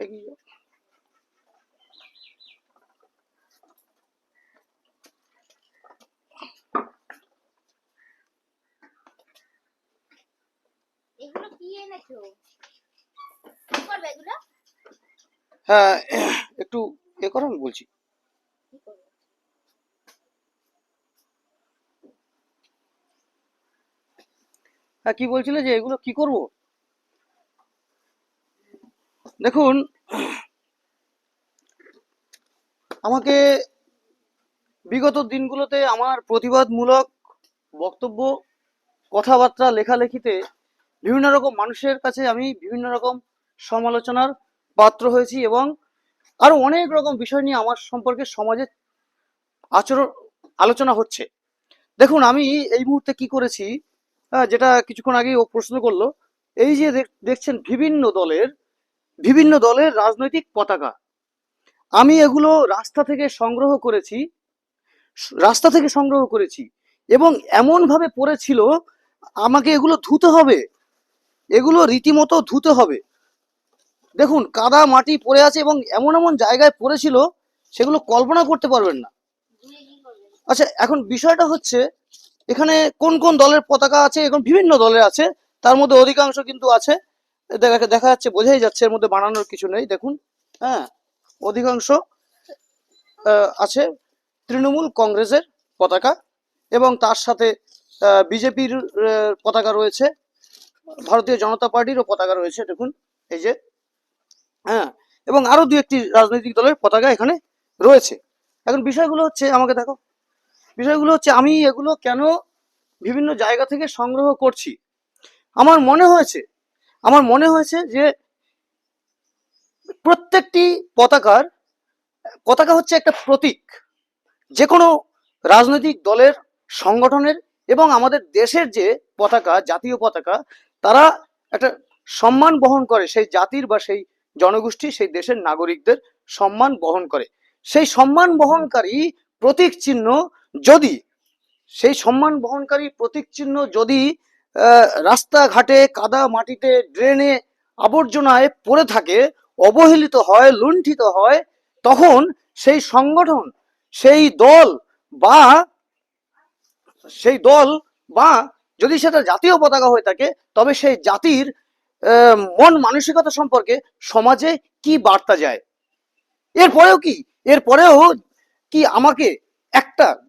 এগিয়ে যাও। এগুলো কি এনেছো? কি করবে এগুলো? হ্যাঁ, একটু করো, আমি বলছি। কি করবে? হ্যাঁ, কি বলছিলে যে এগুলো কি করব? দেখুন, আমাকে বিগত দিনগুলোতে আমার প্রতিবাদমূলক বক্তব্য, কথাবার্তা, লেখালেখিতে বিভিন্ন রকম মানুষের কাছে আমি বিভিন্ন রকম সমালোচনার পাত্র হয়েছি, এবং আরো অনেক রকম বিষয় নিয়ে আমার সম্পর্কে সমাজে আচরণ আলোচনা হচ্ছে। দেখুন, আমি এই মুহূর্তে কি করেছি, যেটা কিছুক্ষণ আগেই ও প্রশ্ন করলো, এই যে দেখছেন বিভিন্ন দলের রাজনৈতিক পতাকা, আমি এগুলো রাস্তা থেকে সংগ্রহ করেছি, এবং এমন ভাবে পড়েছিল, আমাকে এগুলো ধুতে হবে, এগুলো রীতিমতো ধুতে হবে। দেখুন, কাদা মাটি পড়ে আছে এবং এমন এমন জায়গায় পড়েছিল, সেগুলো কল্পনা করতে পারবেন না। ধুয়ে কি করবে? আচ্ছা, এখন বিষয়টা হচ্ছে, এখানে কোন কোন দলের পতাকা আছে, এখন বিভিন্ন দলের আছে, তার মধ্যে অধিকাংশ কিন্তু আছে, দেখা যাচ্ছে, বোঝাই যাচ্ছে, এর মধ্যে বানানোর কিছু নেই। দেখুন, হ্যাঁ, অধিকাংশ আছে তৃণমূল কংগ্রেসের পতাকা, এবং তার সাথে বিজেপির পতাকা রয়েছে, ভারতীয় জনতা পার্টিরও পতাকা রয়েছে, দেখুন, এই যে, হ্যাঁ, এবং আরো দু একটি রাজনৈতিক দলের পতাকা এখানে রয়েছে। এখন বিষয়গুলো হচ্ছে, আমাকে দেখো, বিষয়গুলো হচ্ছে, আমি এগুলো কেন বিভিন্ন জায়গা থেকে সংগ্রহ করছি। আমার মনে হয়েছে যে প্রত্যেকটি পতাকা হচ্ছে একটা প্রতীক, যে কোনো রাজনৈতিক দলের, সংগঠনের, এবং আমাদের দেশের যে পতাকা, জাতীয় পতাকা, তারা একটা সম্মান বহন করে, সেই জাতির বা সেই জনগোষ্ঠী, সেই দেশের নাগরিকদের সম্মান বহন করে। সেই সম্মান বহনকারী প্রতীক চিহ্ন যদি সেই সম্মান বহনকারী প্রতীক চিহ্ন যদি রাস্তাঘাটে, কাদা মাটিতে, ড্রেনে, আবর্জনায় পড়ে থাকে, অবহেলিত হয়, লুণ্ঠিত হয়, তখন সেই সংগঠন, সেই দল বা সেই দল বা যদি সেটা জাতীয় পতাকা হয়ে থাকে, তবে সেই জাতির মন মানসিকতা সম্পর্কে সমাজে কি বার্তা যায়। এরপরেও কি এরপরেও কি আমাকে একটা